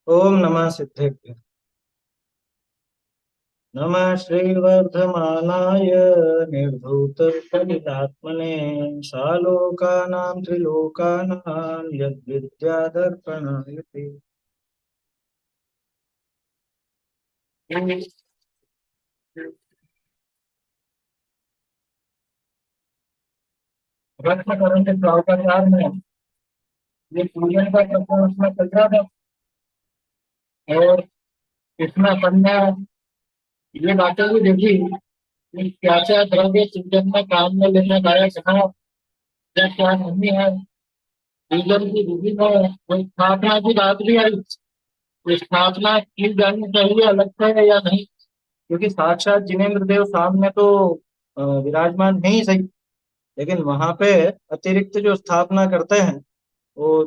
ओम नमः सिद्धेभ्य। नमः श्रीवर्धमानाय निर्धूतकलितात्मने सालोकानां त्रिलोकानां यद्विद्यादर्पणाय ते। रत्न करंट श्लोकाचार में ये पूजन का प्रश्न उसमें चल रहा था। और इसमें अपन ने ये बातें भी देखी कि क्या क्या द्रव्य पूजन में काम में लेने लायक है, क्या क्या नहीं है। पूजन की विधि में कोई स्थापना की बात भी आई, कोई स्थापना की जानी चाहिए अलग से या नहीं, क्योंकि साक्षात जिनेन्द्र देव सामने तो विराजमान है ही सही, लेकिन वहां पे अतिरिक्त जो स्थापना करते हैं वो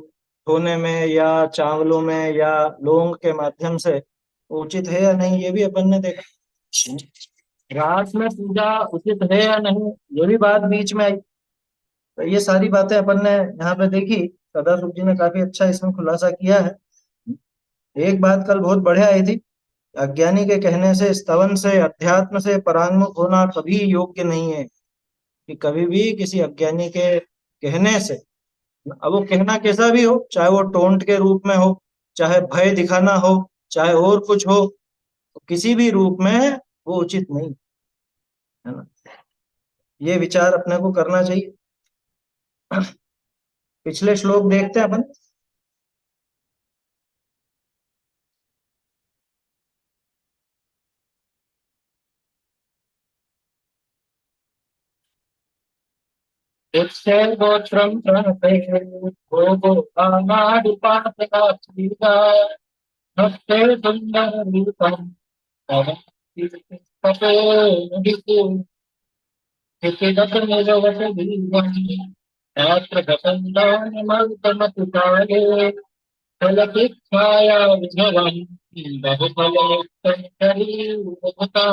धोने में या चावलों में या लौंग के माध्यम से उचित है या नहीं, ये भी अपन ने देखा। रात में पूजा उचित है या नहीं, ये भी बात बीच में आई। तो ये सारी बातें अपन ने यहाँ पे देखी। सदाशिव जी ने काफी अच्छा इसमें खुलासा किया है। एक बात कल बहुत बढ़िया आई थी। अज्ञानी के कहने से, स्तवन से, अध्यात्म से परांगमुख होना कभी योग्य नहीं है। कि कभी भी किसी अज्ञानी के कहने से, अब वो कहना कैसा भी हो, चाहे वो टोंट के रूप में हो, चाहे भय दिखाना हो, चाहे और कुछ हो, तो किसी भी रूप में वो उचित नहीं है ना। ये विचार अपने को करना चाहिए। पिछले श्लोक देखते हैं अपन। गोत्रम प्रणते भोगो कामादिपातकाक्षीता भक्ते सुंदर रूपम तपे नुदितु स्थितिगत निरवत दीवम शास्त्र गसंदानमर्तमतुकाले फलतिच्छाया विधवम बहुफलोक्तम शरीरभूता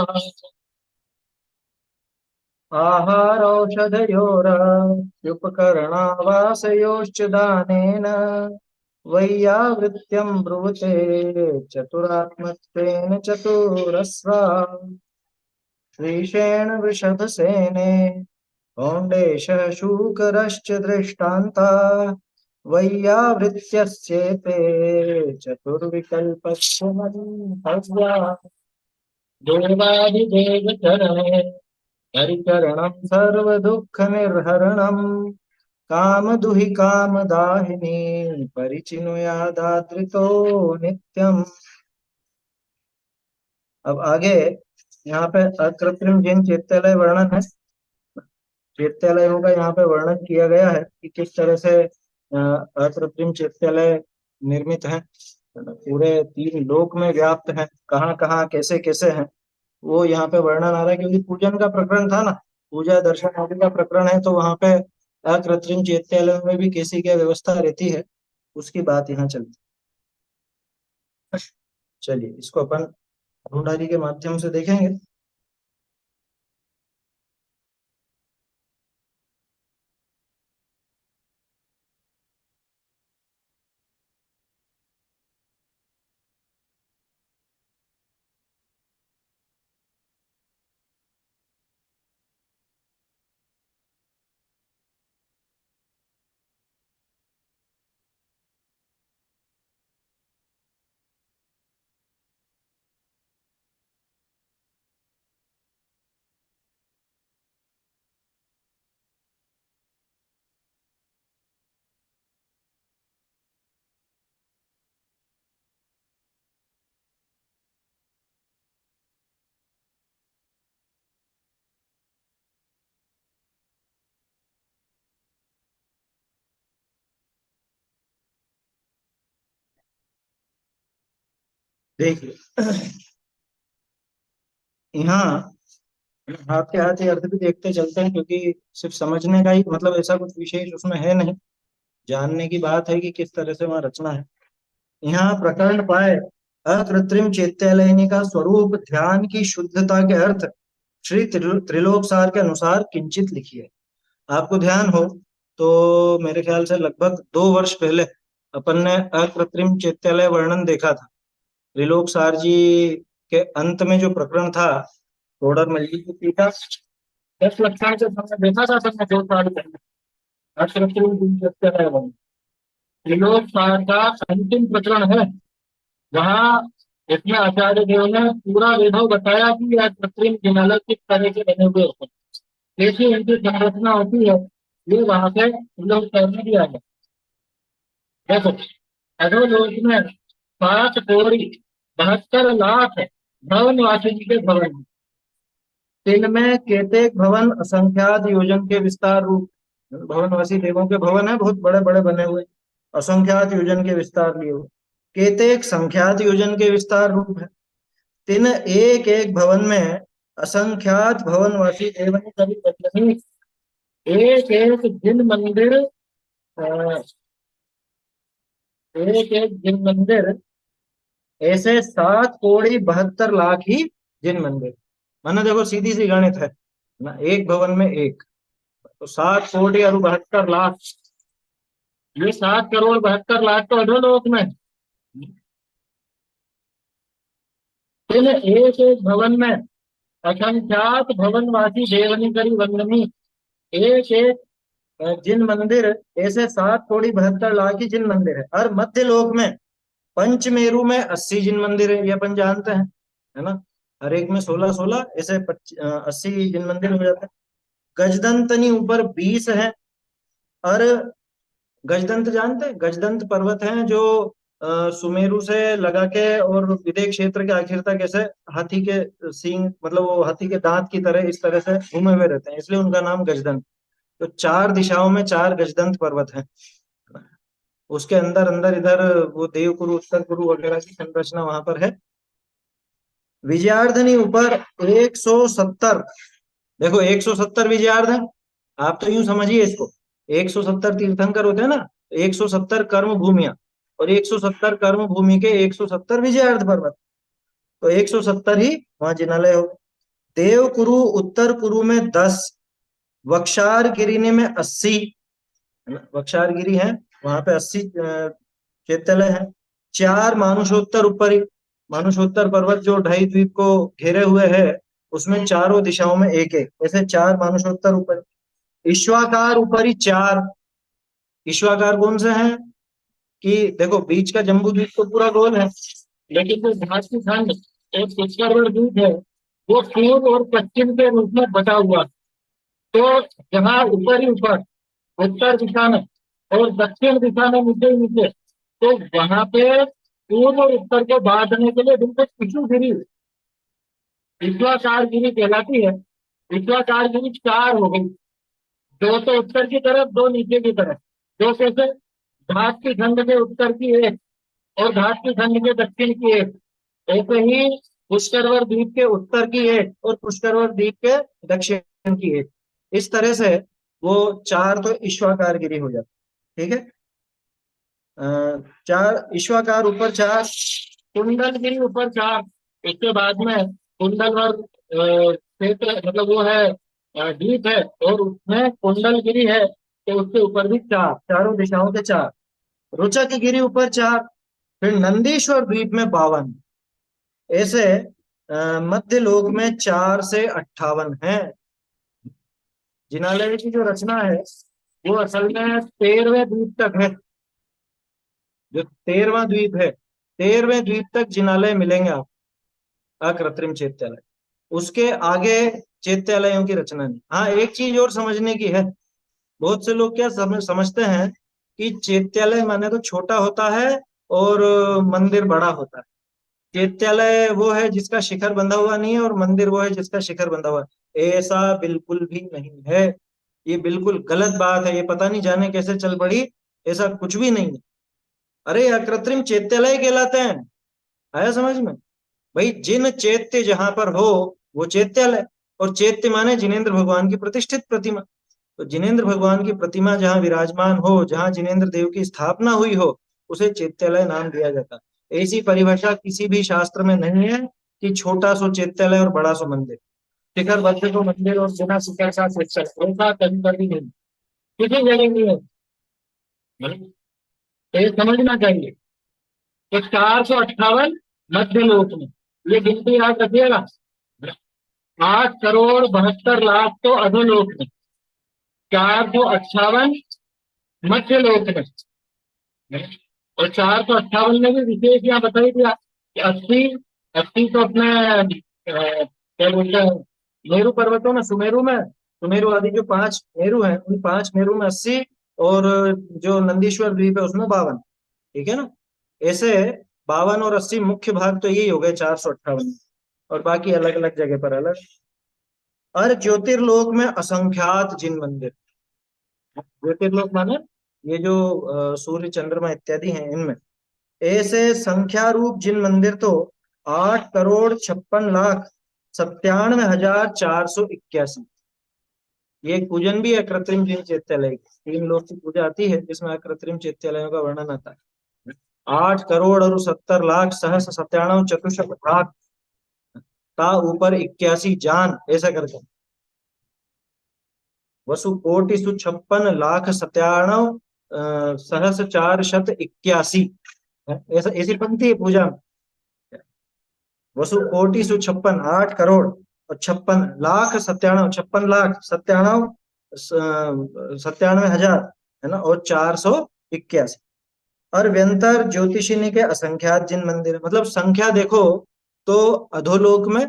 आहारौषधयोरुपकरणावासयोश्च दानेन वैयावृत्यं ब्रुवते चतुरात्मत्वेन चतुरस्रा श्रीशेण वृषभसेने पौण्डेशः शूकरश्च दृष्टान्ता वैयावृत्यस्येते चतुर्विकल्पस्य मन्यव्या देवादिदेवचरणे हरिचरणं सर्वदुःखनिर्हरणं कामदुहि कामदाहिनी परिचिनुयादादृतो नित्यम्। अब आगे यहाँ पे अकृत्रिम जिन चैत्यालय वर्णन है। चैत्यालयों का यहाँ पे वर्णन किया गया है कि किस तरह से अकृत्रिम चैत्यालय निर्मित है। पूरे 3 लोक में व्याप्त है, कहाँ कहाँ कैसे कैसे है, वो यहाँ पे वर्णन आ रहा है। क्योंकि पूजन का प्रकरण था ना, पूजा दर्शन आदि का प्रकरण है, तो वहां पे अकृत्रिम चैत्यालयों में भी कैसी क्या व्यवस्था रहती है, उसकी बात यहाँ चलती है। चलिए इसको अपन ढूंढारी के माध्यम से देखेंगे। देखिए यहाँ हाथ के हाथ ये अर्थ भी देखते चलते हैं, क्योंकि सिर्फ समझने का ही मतलब ऐसा कुछ विशेष उसमें है नहीं। जानने की बात है कि किस तरह से वहाँ रचना है। यहाँ प्रकरण पाए, अकृत्रिम चैत्यालयनी का स्वरूप ध्यान की शुद्धता के अर्थ श्री त्रिलोक सार के अनुसार किंचित लिखिए। आपको ध्यान हो तो मेरे ख्याल से लगभग 2 वर्ष पहले अपन ने अकृत्रिम चैत्यालय वर्णन देखा था। त्रिलोक सार जी के अंत में जो प्रकरण था टोडर मल्ली की पीठा, 10 लक्षण से हमने देखा था, सबने 2 साल पहले अष्टवक्र दिनचर्या है वो। त्रिलोक सार का अंतिम प्रकरण है, वहाँ इसमें आचार्य देव ने पूरा वैभव बताया कि यह कृत्रिम हिमालय किस तरह के बने हुए होते हैं, कैसी इनकी संरचना होती है, ये वहां से हम लोग करने दिया है। देखो, अधोलोक में 5 करोड़ 72 लाख भवन वासिनी के भवन हैं। इनमें केतेक भवन असंख्यात योजन के विस्तार रूप, भवनवासी देवों के भवन है, बहुत बड़े बड़े बने हुए, असंख्यात योजन के विस्तार लिए हुए। केतेक संख्यात योजन के विस्तार रूप है। तीन एक एक भवन में असंख्यात भवनवासी देवनी कभी बदलनी, एक एक जिन मंदिर, अ, एक एक जिन मंदिर, ऐसे 7 करोड़ 72 लाख ही जिन मंदिर। माना देखो सीधी सी गणित है ना, एक भवन में एक, तो 7 करोड़ 72 लाख। ये 7 करोड़ 72 लाख तो अधोलोक में है। इन एक एक भवन में असंख्यात भवनवासी देवनी करी वंदनी, एक एक जिन मंदिर, ऐसे 7 करोड़ 72 लाख ही जिन मंदिर है। और मध्य लोक में पंचमेरु में 80 जिन मंदिर है, ये अपन जानते हैं, है ना। हर एक में 16 16, ऐसे 80 जिन मंदिर हो जाते हैं। गजदंतनी ऊपर 20 है। और गजदंत जानते हैं, गजदंत पर्वत है जो सुमेरु से लगा के और विदेह क्षेत्र के आखिर तक ऐसे हाथी के सींग, मतलब वो हाथी के दांत की तरह इस तरह से घूमे हुए रहते हैं, इसलिए उनका नाम गजदंत। तो 4 दिशाओं में 4 गजदंत पर्वत हैं। उसके अंदर अंदर इधर वो देवकुरु उत्तर कुरु वगैरह की संरचना वहां पर है। विजयार्धनी ऊपर 170, देखो 170 विजयार्धन। आप तो यूं समझिए इसको, 170 तीर्थंकर होते हैं ना, 170 कर्म भूमिया, और 170 कर्म भूमि के 170 विजयार्ध पर्वत, तो 170 ही वहां जिनालय हो। देव कुरु उत्तर कुरु में 10, वक्षार गिरिनी में 80, वक्षार गिरी है वहां पे 80 चैत्यालय है। 4 मानुषोत्तर ऊपरी, मानुषोत्तर पर्वत जो ढाई द्वीप को घेरे हुए है, उसमें चारों दिशाओं में एक एक, ऐसे 4 मानुषोत्तर ऊपर। ईश्वाकार ऊपरी 4, ईश्वाकार कौन से हैं कि देखो बीच का जम्बू द्वीप तो पूरा गोल है, लेकिन जो झांसी खंड एक पुष्करवण द्वीप है, वो पूर्व और पश्चिम के रूप में बटा हुआ है। तो जहाँ ऊपर ही ऊपर उत्तर दिशा में और दक्षिण दिशा में नीचे ही नीचे, तो वहां पे पूर्व और उत्तर को बांटने के लिए बिल्कुल पिछू गिरी ईश्वाकार गिरी कहलाती है। ईश्वाकार गिरी 4 हो गई, 2 तो उत्तर की तरफ, 2 नीचे की तरफ। 2 कैसे? घाट की खंड के उत्तर की एक और घाट की खंड के दक्षिण की एक। ऐसे ही पुष्करवर द्वीप के उत्तर की एक और पुष्करवर द्वीप के दक्षिण की एक, इस तरह से वो 4 तो ईश्वाकार गिरी हो जाती। ठीक है। 4 ईश्वाकार ऊपर 4, कुंडलगिरी ऊपर 4। इसके बाद में कुंडलवर क्षेत्र, मतलब वो है द्वीप है, और उसमें कुंडलगिरी है, तो उसके ऊपर भी 4, चारों दिशाओं के 4। रुचक गिरी ऊपर 4, फिर नंदीश्वर द्वीप में 52, ऐसे मध्य लोक में 4 से 58 है। जिनालय की जो रचना है वो असल में 13वें द्वीप तक है। जो 13वां द्वीप है, 13वें द्वीप तक जिनालय मिलेंगे आप, अकृत्रिम चैत्यालय। उसके आगे चैत्यालयों की रचना नहीं। हाँ, एक चीज और समझने की है। बहुत से लोग क्या समझते हैं कि चैत्यालय माने तो छोटा होता है और मंदिर बड़ा होता है। चैत्यालय वो है जिसका शिखर बंधा हुआ नहीं है, और मंदिर वो है जिसका शिखर बंधा हुआ है। ऐसा बिल्कुल भी नहीं है, ये बिल्कुल गलत बात है, ये पता नहीं जाने कैसे चल पड़ी। ऐसा कुछ भी नहीं है। अरे अकृत्रिम चैत्यालय कहलाते हैं, आया समझ में। भाई जिन चैत्य जहां पर हो वो चैत्यालय, और चैत्य माने जिनेन्द्र भगवान की प्रतिष्ठित प्रतिमा। तो जिनेन्द्र भगवान की प्रतिमा जहां विराजमान हो, जहां जिनेन्द्र देव की स्थापना हुई हो, उसे चैत्यालय नाम दिया जाता है। ऐसी परिभाषा किसी भी शास्त्र में नहीं है कि छोटा सो चैत्यालय और बड़ा सो मंदिर। शिखर बद्ध तो मंदिर और बिना शिखर का शिक्षक, ऐसा कहीं पर भी नहीं, किसी जगह नहीं है। तो ये समझना चाहिए कि 458 मध्य लोक में। ये गिनती याद रखिएगा। 8 करोड़ 72 लाख तो अधोलोक में, 458 मध्य लोक में, और 458 में भी विशेष यहाँ बताई दिया कि 80, 80 तो अपने क्या बोलते हैं, मेरू पर्वतों में, सुमेरु में, सुमेरु आदि जो 5 मेरु हैं, उन 5 मेरु में 80, और जो नंदीश्वर द्वीप है उसमें 52। ठीक है ना। ऐसे 52 और 80 मुख्य भाग तो यही हो गए 458, और बाकी अलग अलग जगह पर अलग। और ज्योतिर्लोक में असंख्यात जिन मंदिर। ज्योतिर्लोक माने ये जो सूर्य चंद्रमा इत्यादि हैं, इनमें ऐसे संख्या रूप जिन मंदिर तो 8 करोड़ 56 लाख 97 हजार 481। ये एक पूजन भी है कृत्रिम जिन चैत्यालय की। 3 लोग की पूजा आती है जिसमें कृत्रिम चैत्यालयों का वर्णन आता है। 8 करोड़ और 70 लाख सहस्र 97 चतुष्क ता ऊपर 81 जान, ऐसा करके वसु कोटि सु 56 लाख 97 सहस्र 481। ऐसा ऐसी पंक्ति है पूजा में। वसु कोटि सु 56, 8 करोड़ और 56 लाख 97, 56 लाख 97 हजार, है ना, और 481। और व्यंतर ज्योतिषिनी के असंख्यात जिन मंदिर, मतलब संख्या देखो तो अधोलोक में,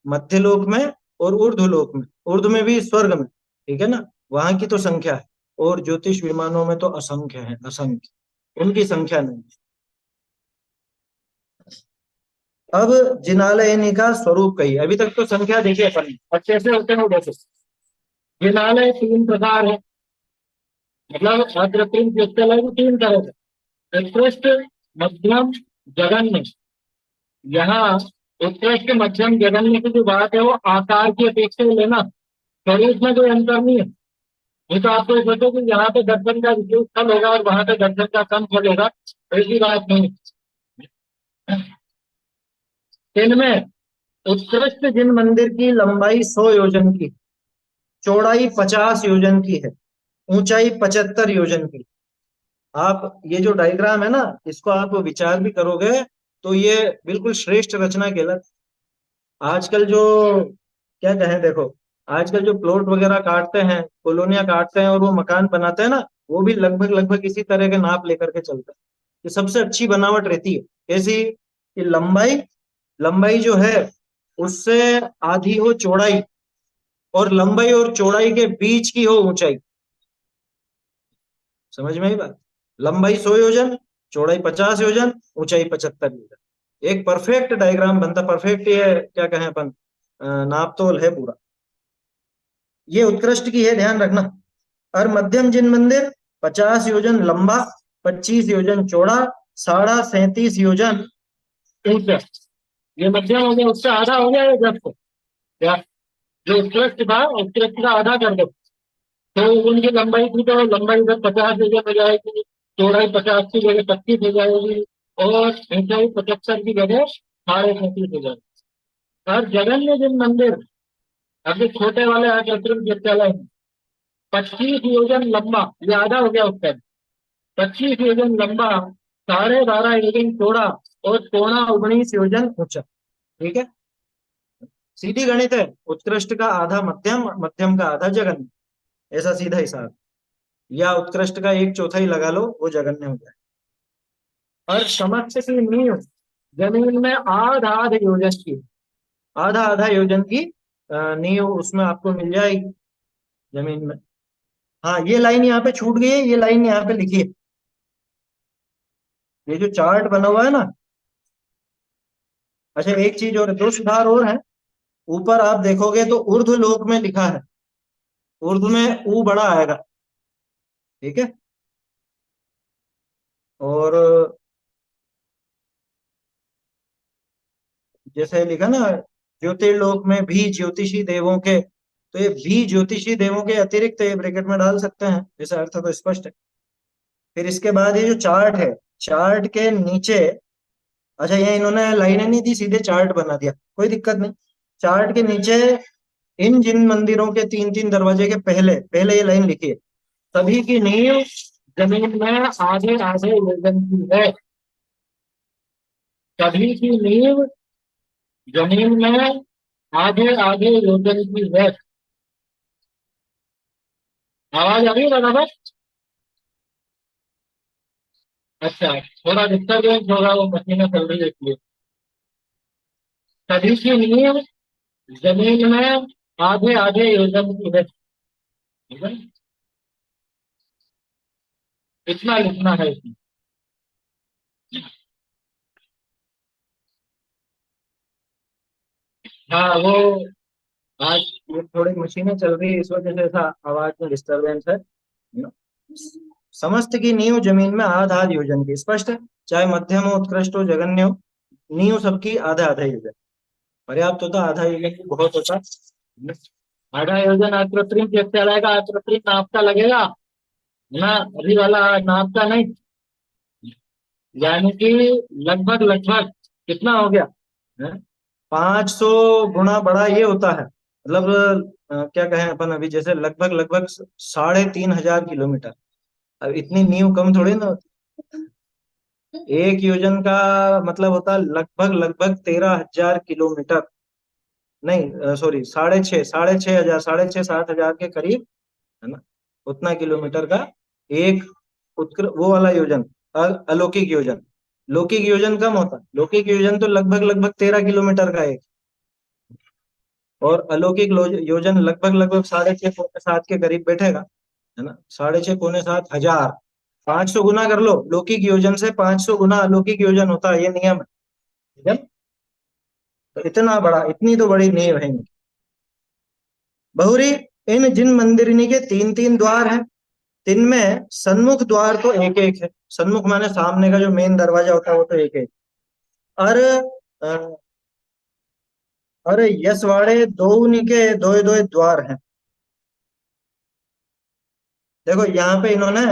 मध्यलोक में और ऊर्ध्वलोक में, ऊर्ध्व में भी स्वर्ग में, ठीक है ना, वहां की तो संख्या है। और ज्योतिष विमानों में तो असंख्य है, असंख्य, उनकी संख्या नहीं। अब जिनालयनी का स्वरूप कही। अभी तक तो संख्या देखिए अपन, और कैसे होते हैं वो देखो। जिनालय 3 प्रकार है, मतलब अकृत्रिम चिकित्सालय भी 3 तरह से, उत्कृष्ट, मध्यम, जघन्य। यहाँ उत्कृष्ट, मध्यम, जघन्य की जो बात है वो आकार की अपेक्षा से लेना, स्वरूप में कोई अंतर नहीं है। नहीं तो आपको सोचो कि यहाँ पे दर्शन का विशेष फल होगा और वहां पे दर्शन का कम फल होगा, ऐसी बात नहीं। इनमें उत्कृष्ट जिन मंदिर की लंबाई 100 योजन की, चौड़ाई 50 योजन की है, ऊंचाई 75 योजन की। आप ये जो डायग्राम है ना, इसको आप विचार भी करोगे तो ये बिल्कुल श्रेष्ठ रचना कहलाती। आजकल जो क्या कहें, देखो आजकल जो प्लॉट वगैरह काटते हैं, कॉलोनियां काटते हैं और वो मकान बनाते हैं ना, वो भी लगभग लगभग इसी तरह के नाप लेकर के चलते हैं। ये सबसे अच्छी बनावट रहती है। कैसी? कि लंबाई, लंबाई जो है उससे आधी हो चौड़ाई, और लंबाई और चौड़ाई के बीच की हो ऊंचाई। समझ में आई बात? लंबाई 100 योजन, चौड़ाई 50 योजन, ऊंचाई 75 योजन। एक परफेक्ट डायग्राम बनता, परफेक्ट ये क्या कहें अपन, नापतोल है पूरा। ये उत्कृष्ट की है, ध्यान रखना। और मध्यम जिन मंदिर 50 योजन लंबा, 25 योजन चौड़ा, 37.5 योजन ऊंचा। ये मध्यम हो गया, उससे आधा हो गया ये जब या जो उत्कृष्ट था उत्कृष्ट का आधा कर दो, तो उनकी लंबाई थी तो लंबाई इधर 50 योजन हो जाएगी, चौड़ाई 50 की जगह 25 हो जाएगी, और ऊंचाई 75 की जगह 37.5 हो जाएगी। और जगन्य जिन मंदिर, अभी छोटे वाले कृत्रिम चिकित्सालय, 25 योजन लंबा, ये आधा हो गया उसका, 25 योजन लंबा, 12.5 योजन चौड़ा, और 19.19 योजन ऊंचा। ठीक है, सीधी गणित है। उत्कृष्ट का आधा मध्यम, मध्यम का आधा जघन्य, ऐसा सीधा हिसाब। या उत्कृष्ट का 1/4 लगा लो, वो जघन्य हो जाए। और समक्ष की नींव जमीन में आधा आधा योजन की, आधा आधा योजन की नींव उसमें आपको मिल जाएगी जमीन में। हाँ, ये लाइन यहाँ पे छूट गई है, ये लाइन यहाँ पे लिखी है। ये जो चार्ट बना हुआ है ना, अच्छा एक चीज और, 2 सुधार और है। ऊपर आप देखोगे तो ऊर्ध्व लोक में लिखा है, उर्दू में ऊ बड़ा आएगा। ठीक है, और जैसे लिखा ना, ज्योतिर्लोक में भी ज्योतिषी देवों के, तो ये भी ज्योतिषी देवों के अतिरिक्त ये ब्रैकेट में डाल सकते हैं, जैसे अर्थ तो स्पष्ट है। फिर इसके बाद ये जो चार्ट है, चार्ट के नीचे, अच्छा ये इन्होंने लाइनें नहीं दी, सीधे चार्ट बना दिया, कोई दिक्कत नहीं। चार्ट के नीचे इन जिन मंदिरों के 3-3 दरवाजे के पहले पहले ये लाइन लिखी है, सभी की नींव जमीन में आधे आधे योजन की है। सभी की नींव जमीन में आधे आधे योजन की है। आवाज आ रही है बराबर? अच्छा, थोड़ा डिस्टर्बेंस होगा, वो मशीनें चल रही है इसलिए। सभी की नींव जमीन में आधे आधे योजन की है, ठीक है? इतना लिखना है इसमें। हाँ वो आज ये थोड़ी मशीनें चल रही है, इस वजह से ऐसा आवाज में डिस्टरबेंस है ना? समस्त की नींव जमीन में आध आध योजन की, स्पष्ट है? चाहे मध्यम हो, उत्कृष्ट हो, जघन्य हो, नींव सबकी आधा आधा योजन। पर्याप्त होता, आधा योजन की बहुत होता। आधा योजन अकृत्रिम कैसे आएगा? अकृत्रिम नाप का लगेगा ना, अभी वाला नाप का नहीं। यानी कि लगभग लगभग कितना हो गया है? 500 गुना बड़ा ये होता है, मतलब क्या कहें अपन अभी, जैसे लगभग लगभग 3500 किलोमीटर। अब इतनी नींव कम थोड़ी ना होती। एक योजन का मतलब होता है लगभग लगभग 13,000 किलोमीटर। नहीं सॉरी, साढ़े छह हजार, 6,500 7,000 के करीब, है ना? उतना किलोमीटर का एक उत्कृ वो वाला योजन, अलौकिक योजन। लौकिक योजन कम होता, लौकिक योजन तो लगभग लगभग 13 किलोमीटर का एक, और अलौकिक योजन लगभग लगभग 6,500 पौने 7 के करीब बैठेगा, है ना? 6,500 पौने 7 हजार। 500 गुना कर लो, लौकिक योजन से 500 गुना अलौकिक योजन होता है, ये नियम है, ठीक है? तो इतना बड़ा, इतनी तो बड़ी नींव है इनकी। बहुरी, इन जिन मंदिरनी के तीन तीन द्वार हैं, तिनमें सन्मुख द्वार तो एक एक है। सन्मुख माने सामने का जो मेन दरवाजा होता है वो तो एक एक। और अरे यशवाड़े दो के दो दो द्वार हैं। देखो यहाँ पे इन्होंने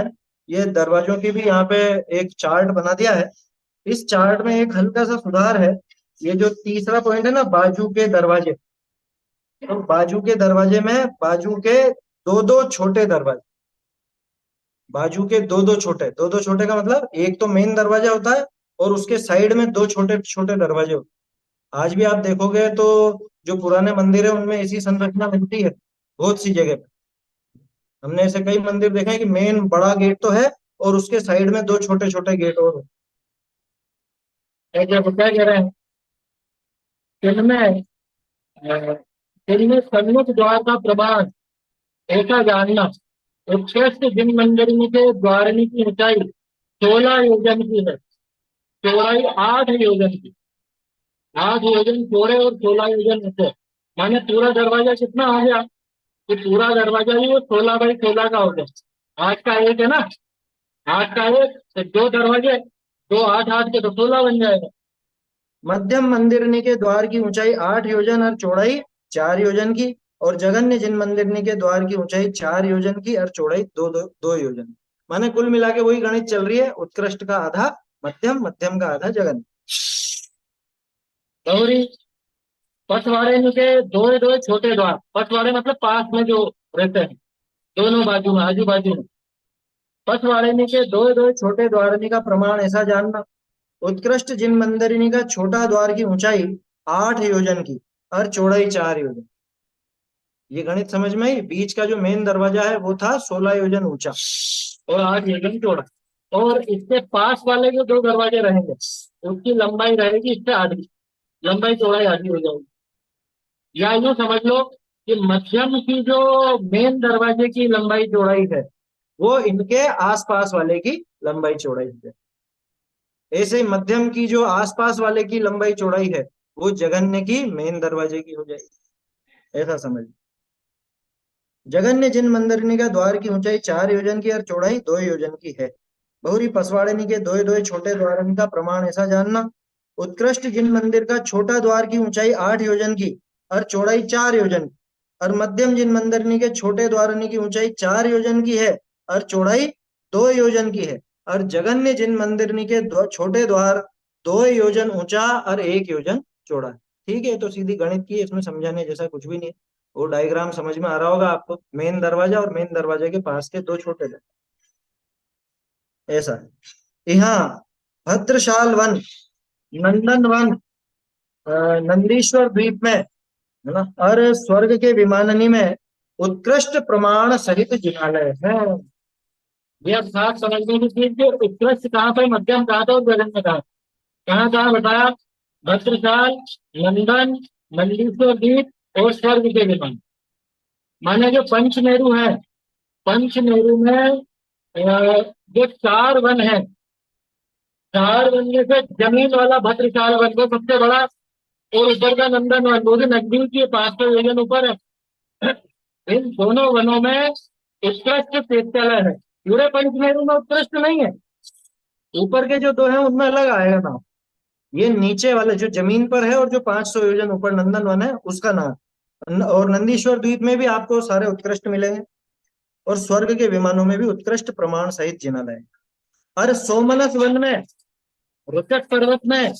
ये दरवाजों की भी यहाँ पे एक चार्ट बना दिया है। इस चार्ट में एक हल्का सा सुधार है। ये जो तीसरा पॉइंट है ना, बाजू के दरवाजे, तो बाजू के दरवाजे में बाजू के दो दो छोटे दरवाजे, बाजू के दो दो छोटे का मतलब एक तो मेन दरवाजा होता है और उसके साइड में दो छोटे छोटे दरवाजे होते हैं। आज भी आप देखोगे तो जो पुराने मंदिर है उनमें ऐसी संरचना मिलती है बहुत सी जगह पे। हमने ऐसे कई मंदिर देखे हैं कि मेन बड़ा गेट तो है और उसके साइड में दो छोटे छोटे गेट और है। क्या क्या कह रहे हैं? इनमें इनमें सन्मुख द्वार का प्रमाण ऐसा जानना, उत्कृष्ट जिन मंदिर के द्वारनी की ऊंचाई 16 योजन की है, चौड़ाई 8 योजन की। 8 योजन चौड़े और 16 योजन ऊंचे, माने पूरा दरवाजा कितना हो गया? कि पूरा दरवाजा ही वो 16 बाई 16 का हो गया। 8 का एक है ना, 8 का एक तो दो दरवाजे, दो 8 8 के तो 16 बन जाएगा। मध्यम मंदिरनी के द्वार की ऊंचाई 8 योजन और चौड़ाई 4 योजन की, और जगन्य जिन मंदिरनी के द्वार की ऊंचाई 4 योजन की और चौड़ाई 2 योजन। माने कुल मिला के वही गणित चल रही है, उत्कृष्ट का आधा मध्यम, मध्यम का आधा जगन्य। गौरी, पछवाड़े में के दो दो छोटे द्वार, पछवाड़े मतलब पास में जो रहते हैं, दोनों बाजू में, आजू बाजू में। पछवाड़े के दो दो छोटे द्वारनी का प्रमाण ऐसा जानना, उत्कृष्ट जिन मंदिरनी का छोटा द्वार की ऊंचाई 8 योजन की और चौड़ाई 4 योजन। ये गणित समझ में आई? बीच का जो मेन दरवाजा है वो था 16 योजन ऊंचा और 8 योजन चौड़ा, और इसके पास वाले जो दो दरवाजे रहेंगे उसकी लंबाई रहेगी इससे आधी, लंबाई चौड़ाई आधी हो जाएगी। या यूं समझ लो कि मध्यम की जो मेन दरवाजे की लंबाई चौड़ाई है वो इनके आसपास वाले की लंबाई चौड़ाई है। ऐसे ही मध्यम की जो आसपास वाले की लंबाई चौड़ाई है वो जघन्य की मेन दरवाजे की हो जाएगी, ऐसा समझ। जगन्य जिन मंदिरनी का द्वार की ऊंचाई 4 योजन की और चौड़ाई 2 योजन की है। बहुरी पसवाड़नी के दो दो छोटे द्वारन का प्रमाण ऐसा जानना, उत्कृष्ट जिन मंदिर का छोटा द्वार की ऊंचाई 8 योजन की और चौड़ाई 4 योजन की, और मध्यम जिन मंदिरनी के छोटे द्वारनी की ऊंचाई 4 योजन की है और चौड़ाई 2 योजन की है, और जगन्य जिन मंदिरनी के छोटे द्वार 2 योजन ऊंचा और 1 योजन चौड़ा है। ठीक है, तो सीधी गणित की, इसमें समझाने जैसा कुछ भी नहीं है। वो डायग्राम समझ में आ रहा होगा आपको, मेन दरवाजा और मेन दरवाजे के पास के दो छोटे दरवाजे, ऐसा है। यहाँ भद्रशाल वन, नंदनवन नंदीश्वर द्वीप में, है ना, और स्वर्ग के विमाननी में उत्कृष्ट प्रमाण सहित जिनालय है। ये अब साफ समझने की चीज कि उत्कृष्ट कहाँ पे, मध्यम कहाँ था और जघन्य कहाँ, कहाँ कहाँ बताया? भद्रकाल, नंदन, नंदीश्वर द्वीप और स्वर्ग के विमान। माने जो पंच मेरु है, पंच मेरु में जो चार वन है, चार वन में से जमीन वाला भद्रकाल वन वो सबसे बड़ा, और ऊपर का नंदन वन वो भी नजदीक ही 500 योजन ऊपर है। इन दोनों वनों में उत्कृष्ट पेट्यालय है। पूरे पंचमेरु में उत्कृष्ट नहीं है, ऊपर के जो दो हैं उनमें अलग आएगा नाम, ये नीचे वाले जो जमीन पर है और जो 500 योजन ऊपर नंदनवन है उसका नाम। और नंदीश्वर द्वीप में भी आपको सारे उत्कृष्ट मिलेंगे, और स्वर्ग के विमानों में भी उत्कृष्ट प्रमाण सहित जिनालय। अरे सोमनस वन में, रुचक पर्वत में,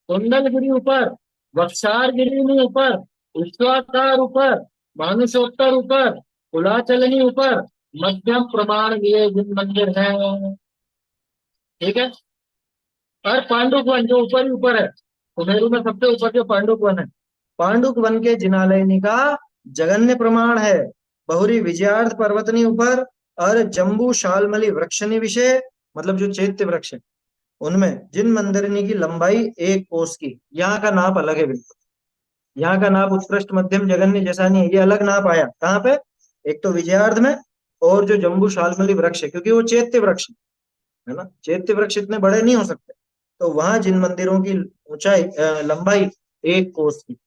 कुंडलगिरी ऊपर, वक्षारगिरी में ऊपर, विश्वाकार ऊपर, मानुषोत्तर ऊपर, कुलाचलनी ऊपर, मध्यम प्रमाण ये जिन मंदिर हैं। ठीक है। और पांडुप वन जो ऊपर ही ऊपर है, कुमेरु में सबसे ऊपर जो पांडुप वन है, पांडुक वन के जिनालयनी का जगन्य प्रमाण है। बहुरी विजयार्थ पर्वतनी ऊपर, और जम्बू शालमली वृक्षनी विषय, मतलब जो चैत्य वृक्ष है उनमें जिन मंदिरनी की लंबाई 1 कोस की, यहाँ का नाप अलग है बिल्कुल। यहाँ का नाप उत्कृष्ट मध्यम जगन्य जैसा नहीं है, ये अलग नाप आया कहाँ पे, एक तो विजयार्थ में, और जो जम्बू शालमली वृक्ष है क्योंकि वो चैत्य वृक्ष है ना, चैत्य वृक्ष इतने बड़े नहीं हो सकते, तो वहां जिन मंदिरों की ऊंचाई लंबाई 1 कोस की।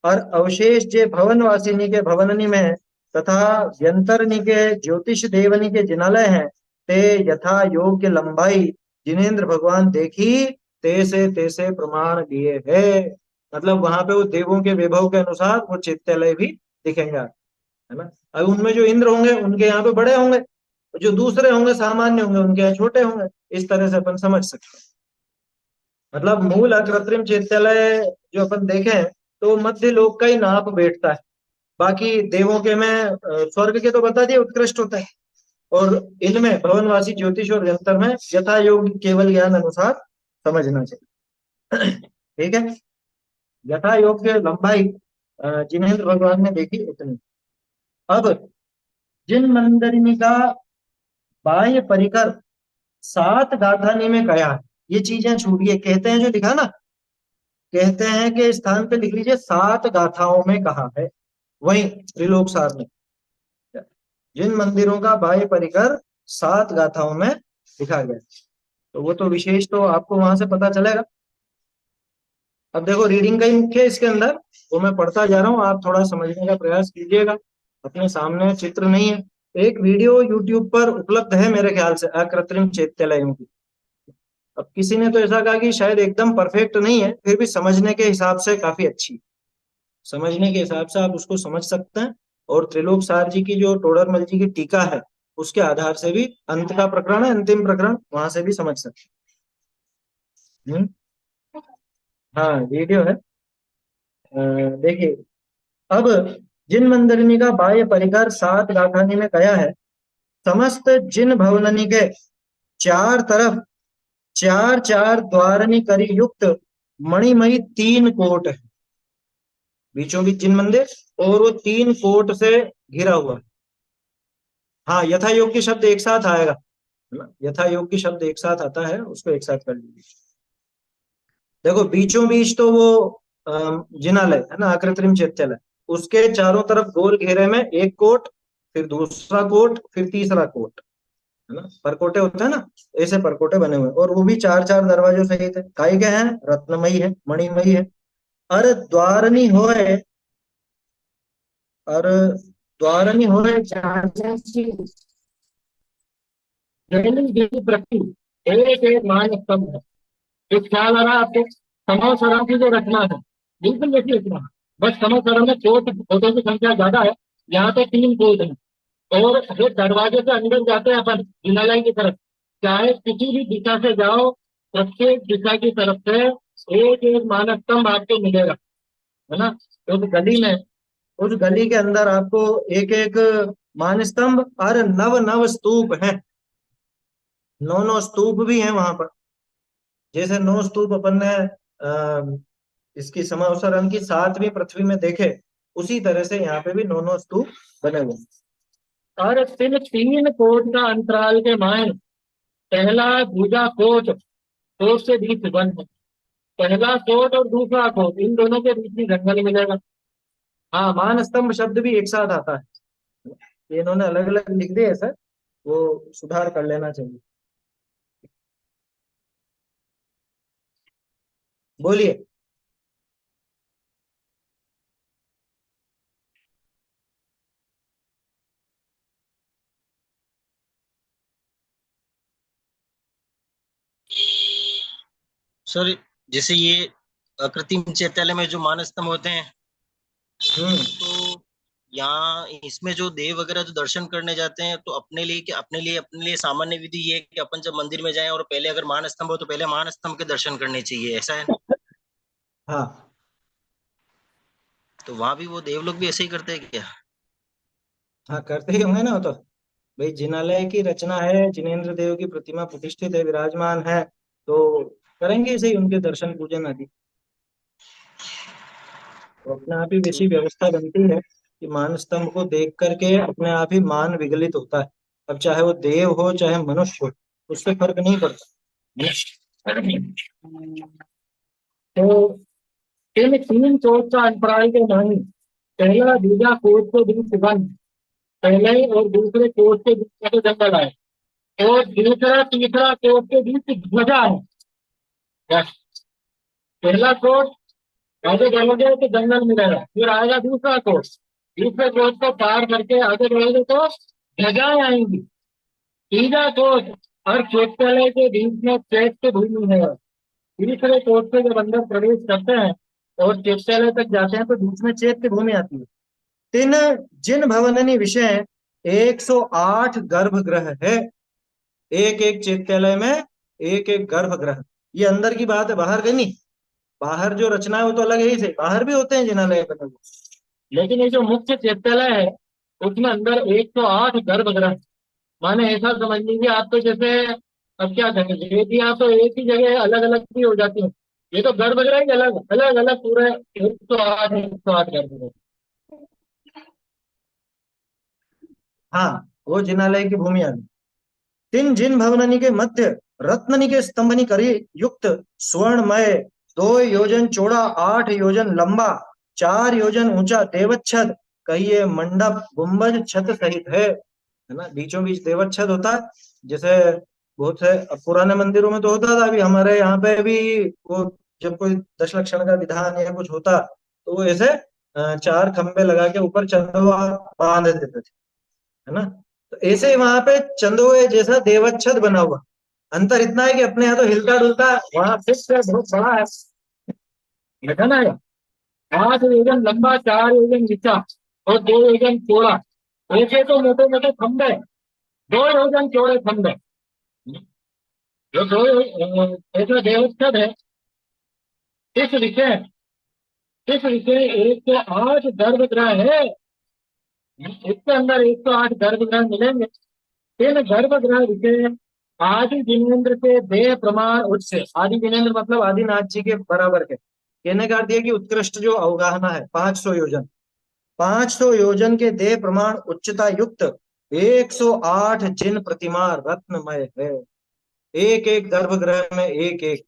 और अवशेष जे भवन वासिनी के भवननी में है, तथा व्यंतरनी के ज्योतिष देवनी के जिनालय हैं, ते यथा योग के लंबाई जिनेन्द्र भगवान देखी, तैसे प्रमाण दिए है। मतलब वहां पे वो देवों के वैभव के अनुसार वो चैत्यालय भी दिखेंगे, है ना। अब उनमें जो इंद्र होंगे उनके यहाँ पे बड़े होंगे, जो दूसरे होंगे सामान्य होंगे उनके यहाँ छोटे होंगे, इस तरह से अपन समझ सकते हैं। मतलब मूल अकृत्रिम चैत्यालय जो अपन देखें तो मध्य लोक का ही नाप बैठता है। बाकी देवों के में स्वर्ग के तो बता दिए उत्कृष्ट होता है, और इनमें भवनवासी ज्योतिष और यंत्र में यथा योग केवल ज्ञान अनुसार समझना चाहिए। ठीक है। यथा योग के लंबाई जिनेन्द्र भगवान ने देखी उतनी। अब जिन मंदिरनी का बाह्य परिकर 7 गाथानी में गया है, ये चीजें छूट गई, कहते हैं जो लिखा ना, कहते हैं कि स्थान पे लिख लीजिए 7 गाथाओं में कहा है, वही त्रिलोक सार में जिन मंदिरों का बाह्य परिकर 7 गाथाओं में लिखा गया है, तो वो तो विशेष तो आपको वहां से पता चलेगा। अब देखो रीडिंग का ही मुख्य है इसके अंदर, वो मैं पढ़ता जा रहा हूँ, आप थोड़ा समझने का प्रयास कीजिएगा। अपने सामने चित्र नहीं है, एक वीडियो यूट्यूब पर उपलब्ध है मेरे ख्याल से अकृत्रिम चैत्यालयों की। अब किसी ने तो ऐसा कहा कि शायद एकदम परफेक्ट नहीं है, फिर भी समझने के हिसाब से काफी अच्छी है। समझने के हिसाब से आप उसको समझ सकते हैं, और त्रिलोक सार जी की जो टोडरमल जी की टीका है उसके आधार से भी, अंत का प्रकरण है अंतिम प्रकरण, वहां से भी समझ सकते हैं। हाँ वीडियो है, देखिए। अब जिन मंदिरनी का बाह्य परिकर 7 गाथानी में गया है, समस्त जिन भवननी के चार तरफ चार चार द्वारनी करी युक्त मणिमयी 3 कोट है, बीचों बीच जिन मंदिर, और वो 3 कोट से घिरा हुआ है। हाँ यथा योग की शब्द एक साथ आएगा, है ना, यथा योग की शब्द एक साथ आता है, उसको एक साथ कर लीजिए। देखो बीचों बीच तो वो जिनालय है ना, आकृत्रिम चैत्यालय, उसके चारों तरफ गोल घेरे में 1 कोट, फिर दूसरा कोट, फिर तीसरा कोट, है ना, परकोटे होते हैं ना, ऐसे परकोटे बने हुए हैं, और वो भी चार चार दरवाजों सहित है। काय के हैं, रत्नमयी है, मणिमयी है। अरे द्वारनी होए, और द्वारनी होए चार चार चीज, जमीन की प्रति एक एक मान स्तंभ है। एक ख्याल आ रहा है आपको? समावसरा की जो रचना है बिल्कुल वैसी रचना है, बस समावसरा में कोट कोटों की संख्या ज्यादा है, यहाँ पे 3 कोट है। और जो दरवाजे से अंदर जाते हैं अपन हिमालय की तरफ, चाहे किसी भी दिशा से जाओ, प्रत्येक दिशा की तरफ से एक एक मानव स्तंभ आपको मिलेगा, है ना। तो उस गली में, उस गली के अंदर आपको एक एक मान स्तंभ और नव नव स्तूप है, 9 9 स्तूप भी हैं वहां पर। जैसे 9 स्तूप अपन ने इसकी समअवसरण की 7वीं पृथ्वी में देखे, उसी तरह से यहाँ पे भी 9 स्तूप बने हुए हैं। और तिन तीन कोट का अंतराल के मायन पहला दूजा कोट, कोट से बीच वन है। पहला कोट और दूसरा कोट, इन दोनों के बीच में जंगल मिलेगा। हाँ, मान स्तंभ शब्द भी एक साथ आता है, ये इन्होंने अलग अलग लिख दिए सर, वो सुधार कर लेना चाहिए। बोलिए। सर, जैसे ये अकृत्रिम चैत्यालय में जो मानस्तंभ होते हैं, हम्म। तो यहाँ इसमें जो देव वगैरह जो दर्शन करने जाते हैं, तो अपने लिए सामान्य विधि ये है कि अपन जब मंदिर में जाएं और पहले अगर महास्तंभ हो तो पहले महास्तंभ के दर्शन करने चाहिए, ऐसा है ना? हाँ तो वहां भी वो देव लोग भी ऐसे ही करते हैं क्या? हाँ, करते ही होंगे ना। वो तो भाई जिनालय की रचना है, जिनेन्द्र देव की प्रतिमा प्रतिष्ठित है, विराजमान है, तो करेंगे इसे ही उनके दर्शन पूजन आदि। तो अपने आप ही वैसी व्यवस्था बनती है कि मान स्तंभ को देख करके अपने आप ही मान विगलित होता है। अब चाहे वो देव हो चाहे मनुष्य हो, उससे फर्क नहीं पड़ता। तो इन तीन कोट का अंतराल के मायन पहला दूजा कोट के बीच वन, पहले और दूसरे कोट के बीच में तो जंगल है, और दूसरा तीसरा कोट के बीच ध्वजा है। बस, पहला कोट आगे बढ़ोगे तो जंगल मिलेगा, फिर आएगा दूसरा कोट, दूसरे कोट को पार करके आगे बढ़ोगे तो ध्वजाएं आएंगी। तीसरा कोट और चैत्यालय के बीच में चैत्य भूमि है। तीसरे कोट से जब अंदर प्रवेश करते हैं और चैत्यालय तक जाते हैं तो बीच में चैत्य भूमि आती है। तीन जिन भवननि विषय 108 गर्भगृह है। एक एक चैत्यालय में एक एक गर्भगृह। ये अंदर की बात है, बाहर का नहीं। बाहर जो रचना है वो तो अलग है ही, से बाहर भी होते हैं जिनालय बने हुए। लेकिन ये जो मुख्य चैत्यालय है उसमें अंदर 108 गर्भगृह। माने ऐसा समझ लीजिए आप, तो जैसे अब क्या कहेंगे, वेदियां तो एक ही जगह अलग अलग भी हो जाती हैं, ये तो गर्भगृह ही अलग अलग अलग पूरे 108 गर्भगृह। हाँ, वो जिनालय की भूमि आ गई। तीन जिन भवननि के मध्य रत्ननि के स्तंभनि करी युक्त स्वर्णमय 2 योजन चौड़ा 8 योजन लंबा 4 योजन ऊंचा देवच्छद कहिए मंडप गुंबज छत सहित है ना। बीचों बीच देवच्छद होता है, जैसे बहुत से अब पुराने मंदिरों में तो होता था, अभी हमारे यहाँ पे भी वो जब कोई दशलक्षण का विधान या कुछ होता तो वो ऐसे 4 खंबे लगा के ऊपर चंदवा बांध देते थे, है ना। तो ऐसे ही वहां पे चंदोए जैसा देवच्छद बना हुआ। अंतर इतना है कि अपने यहाँ तो हिलता डुलता है, वहां फिक्स है, बहुत बड़ा है। देखा ना, 8 योजन लंबा, 4 योजन नीचा और 2 योजन चौड़ा। ऐसे तो मोटे मोटे खंबे, 2 योजन चौड़े खंबे। जो ऐसे देवस्थल है। इस विषय इस विषय 108 गर्भगृह है। इसके अंदर 108 गर्भगृह मिलेंगे। इन गर्भगृह विषय आदि जिनेन्द्र से देह प्रमाण उच्च। आदि जिनेन्द्र मतलब आदिनाथ जी के बराबर है। कहने का अर्थ यह कि उत्कृष्ट जो अवगाहना है 500 योजन, 500 योजन के देह प्रमाण उच्चता युक्त 108 जिन प्रतिमा रत्नमय है। एक एक गर्भगृह में एक एक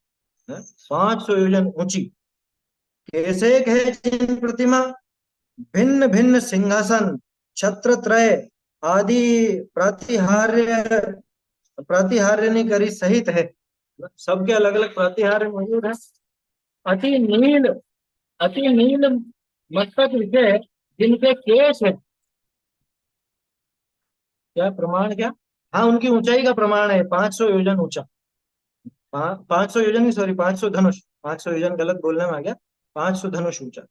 500 योजन ऊंची। कैसे है जिन प्रतिमा? भिन्न भिन्न सिंहासन छत्र त्रय आदि प्रातिहार्य प्रातिहार्य करी सहित है। सबके अलग अलग प्रातिहार्य मौजूद है। अति नील अति नील मस्तक विषय जिनके केश है। क्या प्रमाण? क्या? हाँ, उनकी ऊंचाई का प्रमाण है 500 योजन ऊंचा। 500 योजन नहीं, सॉरी, 500 धनुष। 500 योजन गलत बोलने में आ गया। 500 धनुष ऊंचा।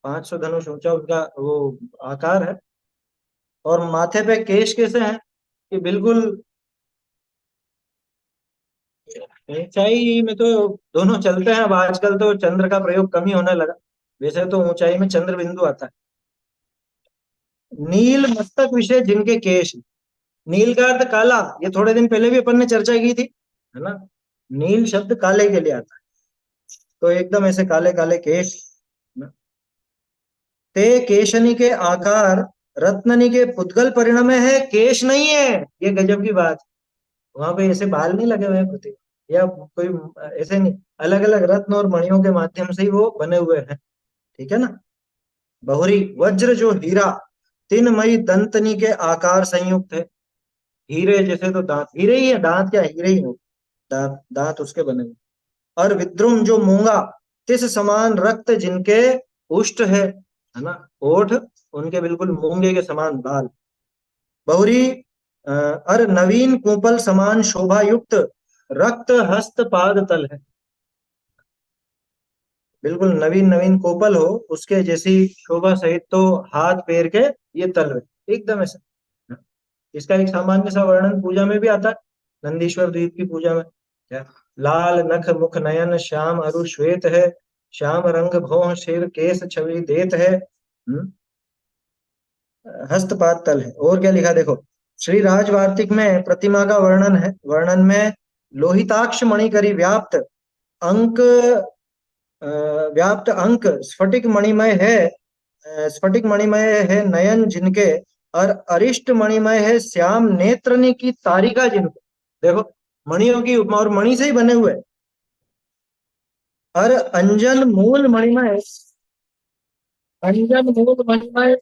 500 धनुष ऊंचा उनका वो आकार है। और माथे पे केश कैसे हैं कि बिल्कुल ऊंचाई में तो दोनों चलते हैं। अब आजकल तो चंद्र का प्रयोग कम ही होने लगा, वैसे तो ऊंचाई में चंद्र बिंदु आता है। नील मस्तक विषय जिनके केश। नील का अर्थ काला, ये थोड़े दिन पहले भी अपन ने चर्चा की थी, है ना। नील शब्द काले के लिए आता है। तो एकदम ऐसे काले काले केश। ते केशनी के आकार रत्ननी के पुद्गल परिणमे है, केश नहीं है, ये गजब की बात। वहां पे ऐसे बाल नहीं लगे हुए हैं पृथ्वी, या कोई ऐसे नहीं, अलग अलग रत्न और मणियों के माध्यम से ही वो बने हुए हैं, ठीक है ना। बहुरी वज्र जो हीरा, तिनमयी दंतनी के आकार संयुक्त है। हीरे जैसे तो दांत, हीरे ही है, दांत क्या, हीरे ही हो, दांत दांत उसके बने हुए। और विद्रुम जो मूंगा, तिस समान रक्त जिनके उष्ट है ना, ओठ उनके बिल्कुल मूंगे के समान लाल। बहुरी और नवीन कुंपल समान शोभा युक्त रक्त हस्त पाद तल है। बिल्कुल नवीन नवीन कोपल हो उसके जैसी शोभा सहित तो हाथ पैर के ये तल है एकदम ऐसा। इसका एक सामान्य सा वर्णन पूजा में भी आता है, नंदीश्वर द्वीप की पूजा में। क्या, लाल नख मुख नयन श्याम अरु श्वेत है, श्याम रंग भौह सिर केस छवि देत है। हस्तपाद तल है। और क्या लिखा देखो, श्री राजवार्तिक में प्रतिमा का वर्णन है। वर्णन में लोहिताक्ष मणि करी व्याप्त अंक, व्याप्त अंक स्फटिक मणिमय है, स्फटिक मणिमय है नयन जिनके, और अरिष्ट मणिमय है श्याम नेत्रनी की तारिका जिनके। देखो मणियों की उपमा, और मणि से ही बने हुए। और अंजन मूल मणिमय, अंजन मूल मणिमय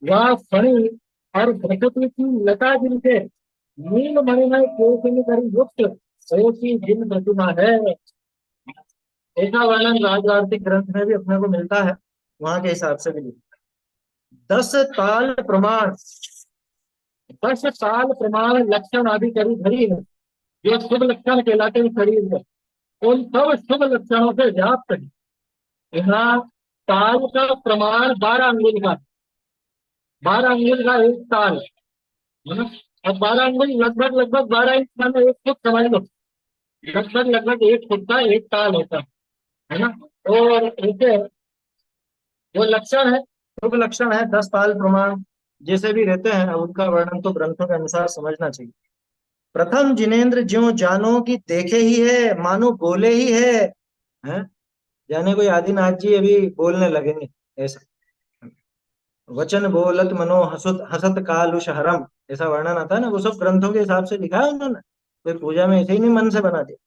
वह फणी और प्रकृति की लता जिनके, नील मणिमय केशनी करी युक्त ऐसी जिन प्रतिमा है। ऐसा वर्णन राजवार्तिक ग्रंथ में भी अपने को मिलता है, वहां के हिसाब से भी लिखा। 10 ताल प्रमाण, 10 साल प्रमाण लक्षण आदि करी धरी है, जो शुभ लक्षण कहलाते हैं शरीर में, उन सब शुभ लक्षणों से व्याप्त है। यहाँ ताल का प्रमाण 12 अंगुल का, 12 अंगुल का एक ताल है ना। अब 12 अंगुल लगभग लगभग 12 इंच माने 1 फुट समझ लो, लगभग लगभग 1 फुट का एक ताल होता है ना। और ऐसे जो लक्षण है, शुभ लक्षण है, 10 ताल प्रमाण जैसे भी रहते हैं, अब उनका वर्णन तो ग्रंथों के अनुसार समझना चाहिए। प्रथम जिनेन्द्र ज्यों जानो की देखे ही है, मानो बोले ही है? जाने कोई आदिनाथ जी अभी बोलने लगेंगे ऐसा। वचन बोलत मनो हसत हसत कालुष हरम, ऐसा वर्णन आता है ना, वो सब ग्रंथों के हिसाब से लिखा है उन्होंने, कोई पूजा में ऐसे ही नहीं मन से बना दिया।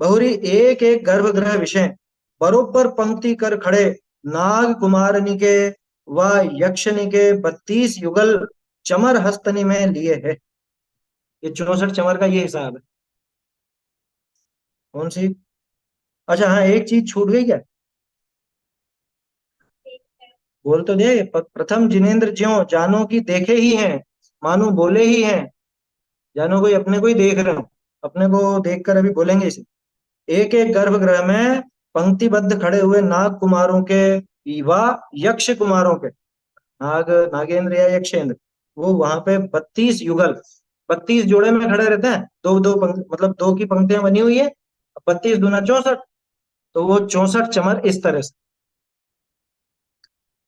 बहुरी एक एक गर्भगृह विषय, बरोबर पंक्ति कर खड़े नाग कुमारनी के व यक्षनी के 32 युगल चमर हस्तनी में लिए है। ये 64 चमर का ये हिसाब है। कौन सी, अच्छा हाँ एक चीज छूट गई क्या, बोल तो दे। प्रथम जिनेन्द्र ज्यों जानो की देखे ही हैं, मानो बोले ही हैं। जानो कोई अपने को ही देख रहे हो, अपने को देखकर अभी बोलेंगे इसे। एक एक गर्भगृह में पंक्तिबद्ध खड़े हुए नाग कुमारों के व यक्ष कुमारों के, नाग नागेंद्र या यक्षेंद्र, वो वहां पे 32 युगल, 32 जोड़े में खड़े रहते हैं। दो दो मतलब दो की पंक्तियां बनी हुई है, 32 दूना 64, तो वो 64 चमर इस तरह से।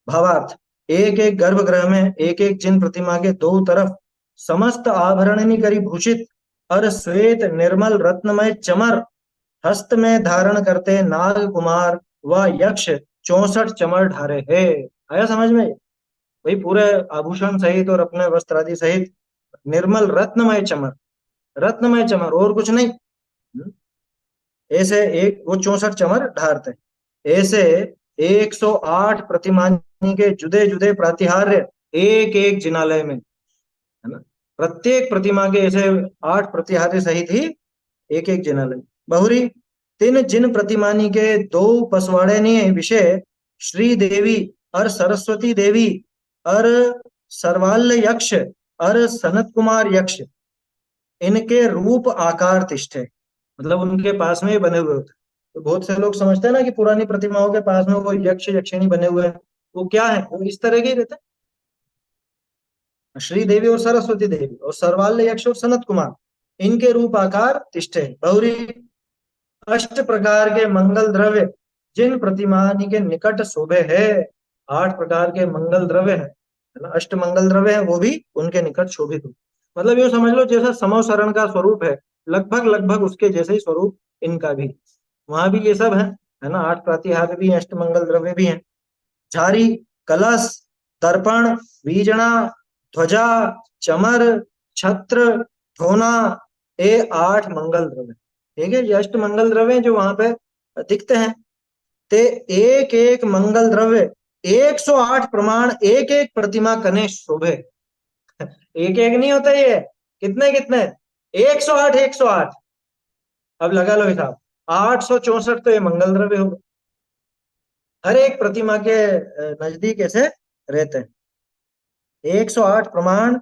भावार्थ, एक एक गर्भगृह में एक एक जिन प्रतिमा के दो तरफ समस्त आभरणनी करी भूषित और श्वेत निर्मल रत्नमय चमर हस्त में धारण करते नाग कुमार व यक्ष 64 चमर ढारे है। आया समझ में, वही पूरे आभूषण सहित और अपने वस्त्र आदि सहित निर्मल रत्नमय चमर, रत्नमय चमर और कुछ नहीं। ऐसे एक वो 64 चमर ढारते, ऐसे 108 प्रतिमानी के जुदे जुदे प्रातिहार्य एक एक जिनालय में, है ना। प्रत्येक प्रतिमा के ऐसे 8 प्रतिहार्य सहित ही एक एक जिनालय। बहुरी तीन जिन प्रतिमानी के 2 पसवाड़े विषय श्री देवी और सरस्वती देवी और सर्वाल्य यक्ष और सनत कुमार यक्ष, इनके रूप आकार तिष्ठे, मतलब उनके पास में बने हुए होते। तो बहुत से लोग समझते हैं ना कि पुरानी प्रतिमाओं के पास में वो यक्ष यक्षिणी बने हुए हैं, वो क्या है, वो इस तरह के ही रहते हैं। श्री देवी और सरस्वती देवी और सर्वाल्य यक्ष और सनत कुमार, इनके रूप आकार तिष्ठे। बहुरी 8 प्रकार के मंगल द्रव्य जिन प्रतिमानी के निकट शोभे है, 8 प्रकार के मंगल द्रव्य है ना, 8 मंगल द्रव्य है, वो भी उनके निकट शोभित हो। मतलब ये समझ लो जैसा समोसरण का स्वरूप है, लगभग लगभग उसके जैसे ही स्वरूप इनका भी, वहां भी ये सब है। है ना, 8 प्रातिहार्य भी हैं, अष्टमंगल द्रव्य भी हैं। झारी, कलश, दर्पण, बीजणा, ध्वजा, चमर, छत्र, ठोना, ये 8 मंगल द्रव्य। ठीक है, ये अष्ट मंगल द्रव्य जो वहां पे दिखते हैं। ते एक एक मंगल द्रव्य 108 प्रमाण एक एक प्रतिमा कने शोभे। एक एक नहीं होता ये, कितने कितने, 108 108। अब लगा लो हिसाब, 864 तो ये मंगल द्रव्य हो गए, हर एक प्रतिमा के नजदीक ऐसे रहते हैं। 108 प्रमाण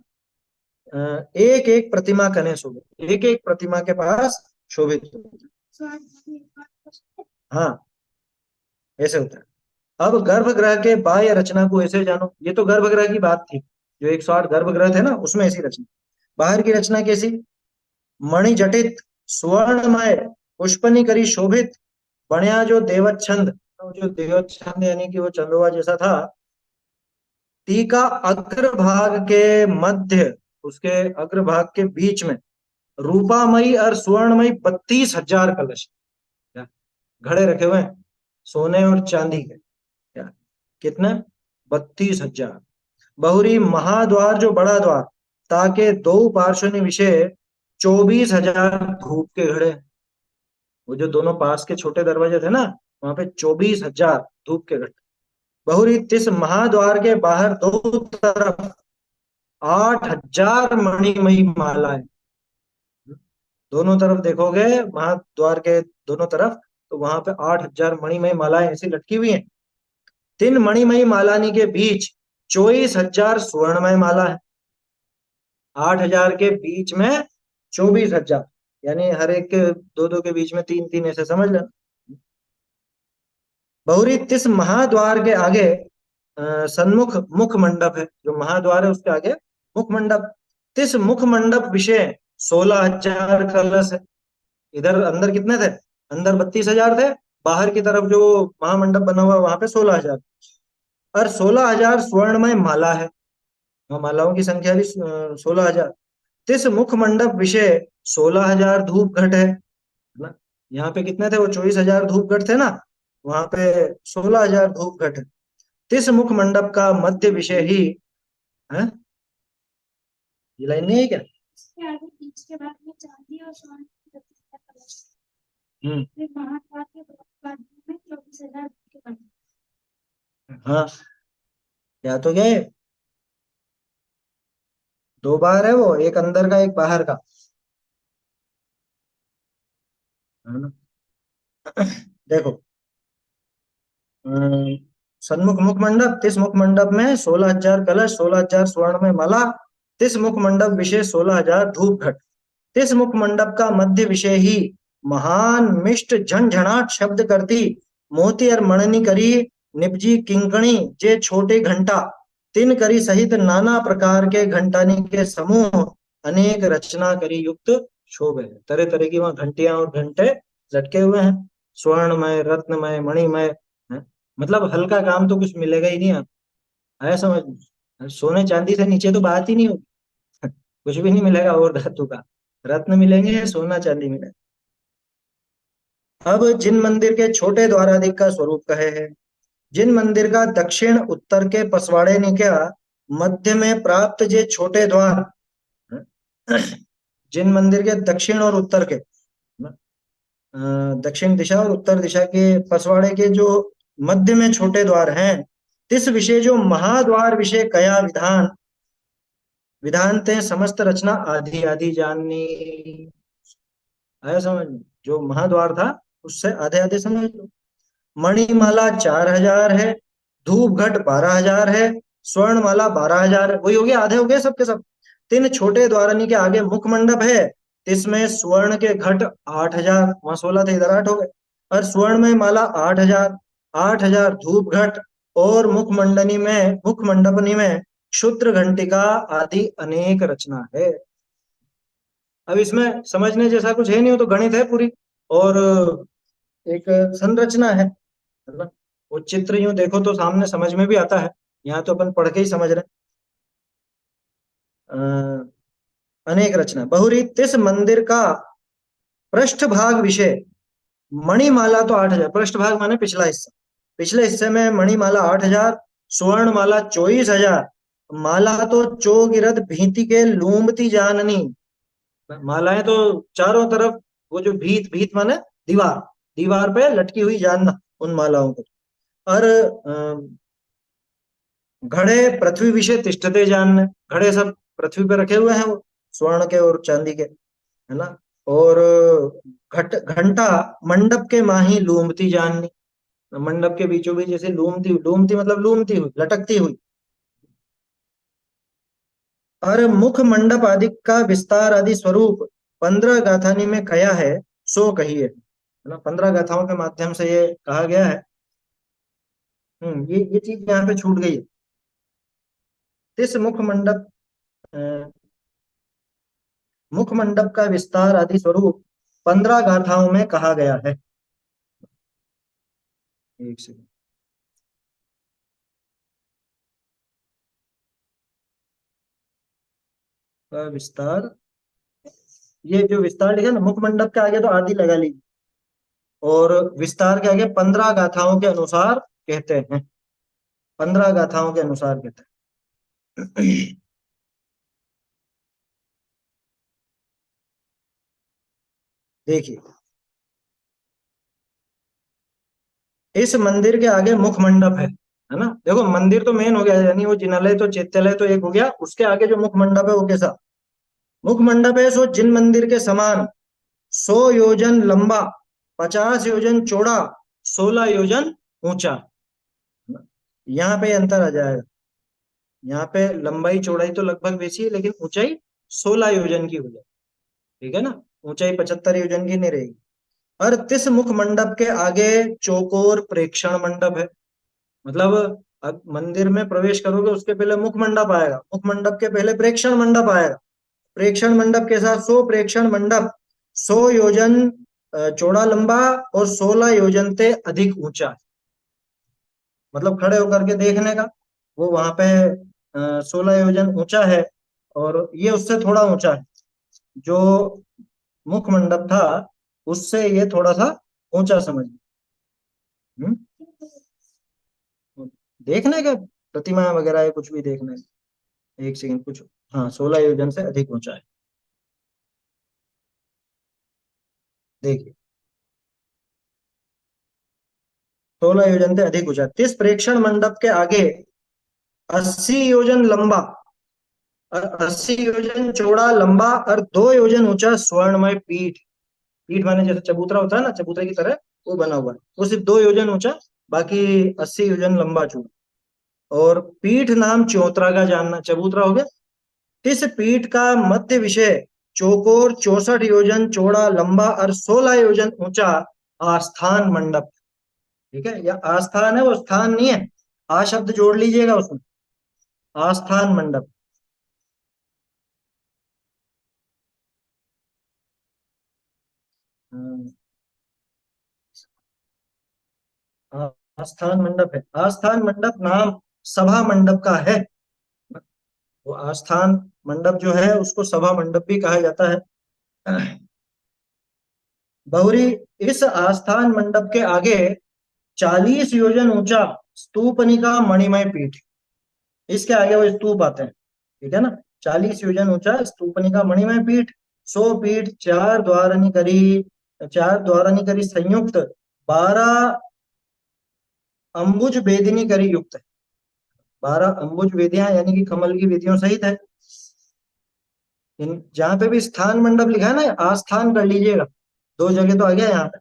एक एक प्रतिमा कने शोभे, एक एक प्रतिमा के पास शोभित होते हैं। हाँ, ऐसे होता है। अब गर्भगृह के बाह्य रचना को ऐसे जानो, ये तो गर्भगृह की बात थी, जो 108 गर्भगृह थे ना, उसमें ऐसी रचना। बाहर की रचना कैसी, मणिजटित, स्वर्णमय, पुष्पनी करी शोभित, बणिया जो देवच्छंद, जो देवच्छंद यानी कि वो चंदोवा जैसा था। टीका अग्रभाग के मध्य, उसके अग्रभाग के बीच में रूपामयी और स्वर्णमयी 32,000 कलश, क्या घड़े रखे हुए हैं सोने और चांदी के, क्या कितने, 32,000। बहुरी महाद्वार जो बड़ा द्वार, ताके दो पार्श्वनी विषय 24,000 धूप के घड़े। वो जो दोनों पास के छोटे दरवाजे थे ना, वहां पे 24,000 धूप के घड़े। बहुरी तिस महाद्वार के बाहर दो तरफ 8,000 मणिमयी मालाएं। दोनों तरफ देखोगे महाद्वार के दोनों तरफ, तो वहां पे 8,000 मणिमयी मालाएं ऐसी लटकी हुई हैं। 3 मणिमयी मालानी के बीच 24,000 स्वर्णमय माला है। 8,000 के बीच में 24,000, यानी हर एक के दो दो के बीच में 3 3, ऐसे समझ लेना। बहुरी तिस महाद्वार के आगे सन्मुख मुख मंडप है, जो महाद्वार है उसके आगे मुख मंडप। तिस मुख मंडप विषय 16,000 कलश है। इधर अंदर कितने थे, अंदर 32,000 थे, बाहर की तरफ जो महामंडप बना हुआ वहां पे 16,000, और 16,000 स्वर्णमय माला है। मालाओं की संख्या भी 16,000। तिस मुख मंडप विषय 16,000 धूप घट है ना। यहाँ पे कितने थे, वो 24,000 धूप घट थे ना, वहां पे 16,000 धूप घट है। तिस मुख मंडप का मध्य विषय ही है, ये लाइन नहीं है क्या? इसके आगे बीच के बाद में चांदी और स्वर्ण की प्रतिष्ठा कलश। हम्म, महाद्वार के बाद में 24,000 के बाद। हाँ, क्या तो क्या है, 2 बार है वो, एक अंदर का एक बाहर का, है ना। देखो, अम, सन्मुख मुख मंडप, तिस मुख मंडप में 16,000 कलश, 16,000 स्वर्ण में माला। तिस मुख मंडप विषय 16,000 धूप घट। तिस मुख मंडप का मध्य विषय ही महान मिष्ट झंझनाट शब्द करती मोती और मणनि करी निपजी किंकणी जे छोटे घंटा, तिन करी सहित नाना प्रकार के घंटानी के समूह अनेक रचना करी युक्त शोभे। तरह तरह की वहां घंटियां और घंटे लटके हुए हैं, स्वर्णमय, रत्नमय, मणिमय है। मतलब हल्का काम तो कुछ मिलेगा ही नहीं आप, आया समझ। सोने चांदी से नीचे तो बात ही नहीं होगी। कुछ भी नहीं मिलेगा और धातु का, रत्न मिलेंगे, सोना चांदी मिलेगा। अब जिन मंदिर के छोटे द्वाराधिक का स्वरूप कहे है, जिन मंदिर का दक्षिण उत्तर के पसवाड़े ने क्या मध्य में प्राप्त जे छोटे द्वार, जिन मंदिर के दक्षिण और उत्तर के, दक्षिण दिशा और उत्तर दिशा के पसवाड़े के जो मध्य में छोटे द्वार हैं, तिस विषय जो महाद्वार विषय कया विधान, विधान ते समस्त रचना आधी आधी जाननी। आया समझ में? जो महाद्वार था उससे आधे आधे समझ लो। मणिमाला 4,000 है, धूप घट 12,000 है, स्वर्णमाला 12,000 है, वही हो गया, आधे हो गए सबके सब। 3 छोटे द्वारनी के आगे मुख मंडप है, इसमें स्वर्ण के घट 8,000, वहां 16 थे, इधर 8 हो गए, और स्वर्ण में माला 8,000, 8,000 धूप घट, और मुख मंडपनी में क्षुद्र घंटिका आदि अनेक रचना है। अब इसमें समझने जैसा कुछ है नहीं, हो तो गणित है पूरी, और एक संरचना है ना। वो चित्र यूं देखो तो सामने समझ में भी आता है, यहाँ तो अपन पढ़ के ही समझ रहे हैं। अनेक रचना बहुरी तिस मंदिर का पृष्ठ भाग विषय मणिमाला तो 8,000, पृष्ठभाग माने पिछला हिस्सा, पिछले हिस्से में मणिमाला 8,000, स्वर्ण माला 24,000, माला तो चोगिरद भीति के लूमती जाननी, मालाएं तो चारों तरफ, वो जो भीत, भीत माने दीवार, दीवार पे लटकी हुई जानना उन मालाओं को। और घड़े पृथ्वी विषय तिष्ठते जानने, घड़े सब पृथ्वी पे रखे हुए हैं वो, स्वर्ण के और चांदी के, है ना। और घंटा मंडप के माही लूमती जाननी, मंडप के बीचों बीच जैसे लूमती, लूमती मतलब लूमती हुई, लटकती हुई। और मुख मंडप आदि का विस्तार आदि स्वरूप 15 गाथानी में कया है, सो कहिए, है ना। 15 गाथाओं के माध्यम से ये कहा गया है। ये चीज यहाँ पे छूट गई है। इस मुख मंडप, मुख मंडप का विस्तार आदि स्वरूप 15 गाथाओं में कहा गया है। एक सेकंड, का विस्तार, ये जो विस्तार लिखा ना, मुख मंडप के आगे तो आदि लगा लीजिए, और विस्तार के आगे 15 गाथाओं के अनुसार कहते हैं, 15 गाथाओं के अनुसार कहते हैं। देखिए, इस मंदिर के आगे मुख मंडप है ना। देखो मंदिर तो मेन हो गया, यानी वो जिनालय तो चैत्यालय तो एक हो गया, उसके आगे जो मुख मंडप है वो कैसा मुख मंडप है, सो जिन मंदिर के समान 100 योजन लंबा, 50 योजन चौड़ा, 16 योजन ऊंचा। यहाँ पे अंतर आ जाएगा, यहाँ पे लंबाई चौड़ाई तो लगभग वैसी है, लेकिन ऊंचाई 16 योजन की हो जाए, ठीक है ना, ऊंचाई 75 योजन की नहीं रहेगी। और तिस मुख मंडप के आगे चौकोर प्रेक्षण मंडप है, मतलब अब मंदिर में प्रवेश करोगे उसके पहले मुख मंडप आएगा, मुख मंडप के पहले प्रेक्षण मंडप आएगा, प्रेक्षण मंडप के साथ 100 प्रेक्षण मंडप, 100 योजन चौड़ा लंबा और 16 योजन से अधिक ऊंचा, मतलब खड़े होकर के देखने का, वो वहां पे 16 योजन ऊंचा है, और ये उससे थोड़ा ऊंचा है, जो मुख मंडप था उससे ये थोड़ा सा ऊंचा समझ। देखने का प्रतिमा वगैरह है, कुछ भी देखना है, एक सेकंड, कुछ, हाँ 16 योजन से अधिक ऊंचा है। देखिए 16 योजन से अधिक ऊंचा, 30 प्रेक्षण मंडप के आगे 80 योजन लंबा और 80 योजन चौड़ा लंबा और 2 योजन ऊंचा स्वर्णमय पीठ, पीठ माने जैसे चबूतरा होता है ना, चबूतरे की तरह वो बना हुआ है, वो सिर्फ 2 योजन ऊंचा, बाकी 80 योजन लंबा चौड़ा। और पीठ नाम चौतरा का जानना, चबूतरा हो गया। इस पीठ का मध्य विषय चौकोर 64 योजन चौड़ा लंबा और 16 योजन ऊंचा आस्थान मंडप, ठीक है, या आस्थान है, वो स्थान नहीं है, आ शब्द जोड़ लीजिएगा उसमें, आस्थान मंडप। आस्थान मंडप है, आस्थान मंडप नाम सभा मंडप का है, वो आस्थान मंडप जो है उसको सभा मंडप भी कहा जाता है। बहुरी, इस आस्थान मंडप के आगे 40 योजन ऊंचा स्तूपनिका मणिमय पीठ, इसके आगे वो स्तूप आते हैं, ठीक है ना। 40 योजन ऊंचा स्तूपनिका मणिमय पीठ, 100 पीठ, 4 द्वारानी करी संयुक्त, 12 अंबुज वेदिनी करी युक्त है, 12 अंबुज वेदियां यानी कि कमल की वेदियों सहित है। इन जहां पे भी स्थान मंडप लिखा है ना, आस्थान कर लीजिएगा, 2 जगह तो आ गया यहाँ पे।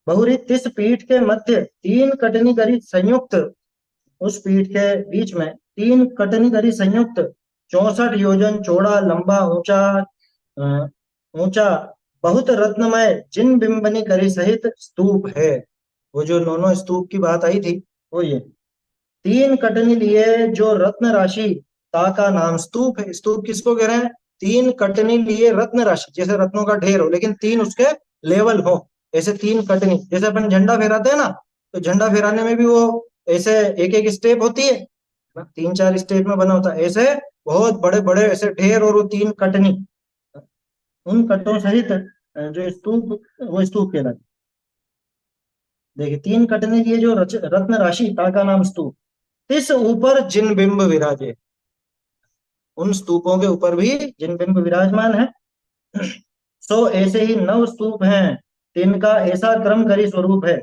बहुरी, तिस पीठ के मध्य 3 कटनी करी संयुक्त, उस पीठ के बीच में 3 कटनी करी संयुक्त 64 योजन चौड़ा लंबा ऊंचा ऊंचा बहुत रत्नमय जिन बिंबनी करी सहित स्तूप है। वो जो नौनो स्तूप की बात आई थी वो ये 3 कटनी लिए जो रत्न राशि, ता का नाम स्तूप है। स्तूप किसको कह रहे हैं, 3 कटनी लिए रत्न राशि, जैसे रत्नों का ढेर हो लेकिन 3 उसके लेवल हो, ऐसे 3 कटनी, जैसे अपन झंडा फहराते हैं ना, तो झंडा फहराने में भी वो ऐसे एक एक स्टेप होती है ना, 3-4 स्टेप में बना होता है, ऐसे बहुत बड़े बड़े ऐसे ढेर, और वो 3 कटनी, उन कटों सहित जो स्तूप, वो स्तूप कहलाते। देखिए, तीन कटने लिए जो रत्न राशि ताका नाम स्तूप, तिस ऊपर जिन बिंब विराजे, उन स्तूपों के ऊपर भी जिन बिंब विराजमान है। सो ऐसे ही नव स्तूप हैं, तिनका ऐसा क्रम करी स्वरूप है।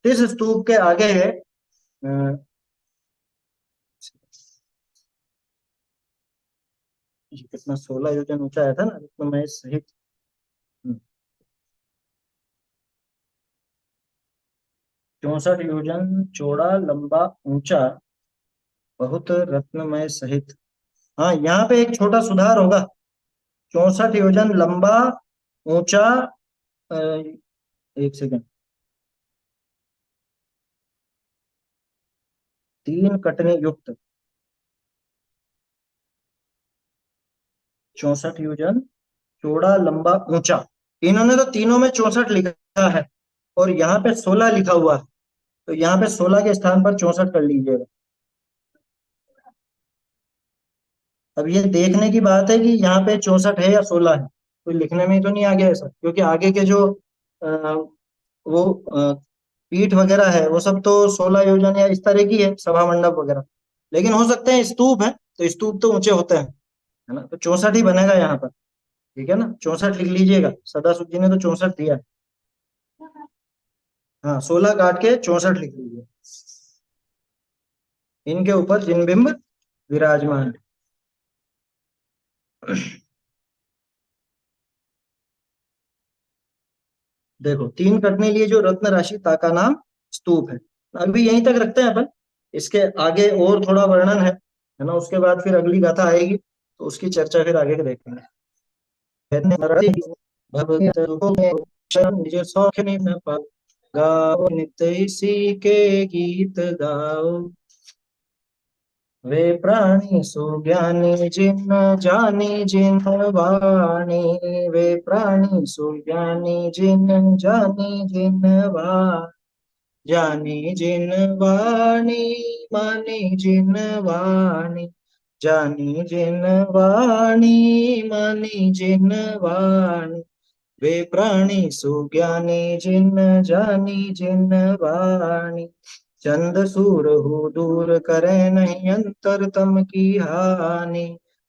तिस स्तूप के आगे है ये कितना 16 योजन ऊंचा आया था ना, तो मैं सहित 64 योजन चौड़ा लंबा ऊंचा, बहुत रत्नमय सहित। हाँ, यहाँ पे एक छोटा सुधार होगा। 64 योजन लंबा ऊंचा, अ, एक सेकंड, तीन कटने युक्त, 64 योजन चौड़ा लंबा ऊंचा। इन्होंने तो तीनों में 64 लिखा है, और यहाँ पे 16 लिखा हुआ है, तो यहाँ पे 16 के स्थान पर 64 कर लीजिएगा। अब ये देखने की बात है कि यहाँ पे 64 है या 16 है, तो लिखने में ही तो नहीं आ गया ऐसा, क्योंकि आगे के जो अ, वो पीठ वगैरह है वो सब तो 16 योजन या इस तरह की है, सभा मंडप वगैरह। लेकिन हो सकते हैं स्तूप है, तो स्तूप तो ऊंचे होते हैं, है ना, तो 64 ही बनेगा यहाँ पर। ठीक है ना, 64 लिख लीजिएगा, सदाशिव जी ने तो 64 दिया है। हाँ, 16 काट के 64 लिख लीजिए। इनके ऊपर जिन बिंब विराजमान। देखो, तीन कटने लिए जो रत्न राशि ताका नाम स्तूप है, अभी यहीं तक रखते हैं अपन। इसके आगे और थोड़ा वर्णन है ना, उसके बाद फिर अगली गाथा आएगी, तो उसकी चर्चा फिर आगे के देखेंगे। भगत निज सौख निन पाओ, गाओ नित्य इसी के गीत गाओ। वे प्राणी सुज्ञानी जिन जानी जिन वाणी, वे प्राणी सुज्ञानी जिन जानी जिन वाणी, जानी जिन वाणी, मानी जिन वाणी, जानी जिन वाणी, मानी जिन वाणी। वे प्राणी सुज्ञानी जिन जानी जिन वाणी, चंद सूर हो दूर करे नहीं अंतर तम की हानि,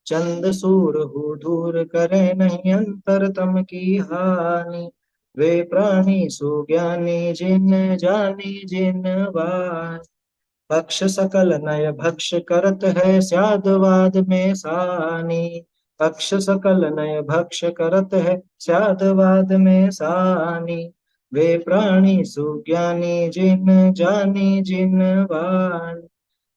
चंद सूर हो दूर करे नहीं अंतर तम की हानि। वे प्राणी सुज्ञानी जिन जानी जिन वाणी, पक्ष सकल नय भक्ष करत है स्यादवाद में सानी, पक्ष सकल नय भक्ष करत है स्यादवाद में सानी। वे प्राणी सुज्ञानी जिन जानी जिन वाणी,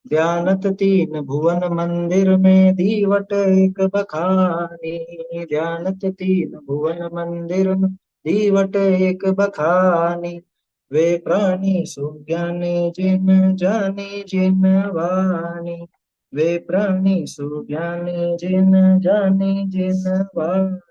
ध्यानत तीन भुवन मंदिर में दीवट एक बखानी, ध्यानत तीन भुवन मंदिर में दीवट एक बखानी। वे प्राणी सुज्ञानी जिन जानी जिन वाणी, वे प्राणी सुज्ञानी जिन जानी जिन वाणी।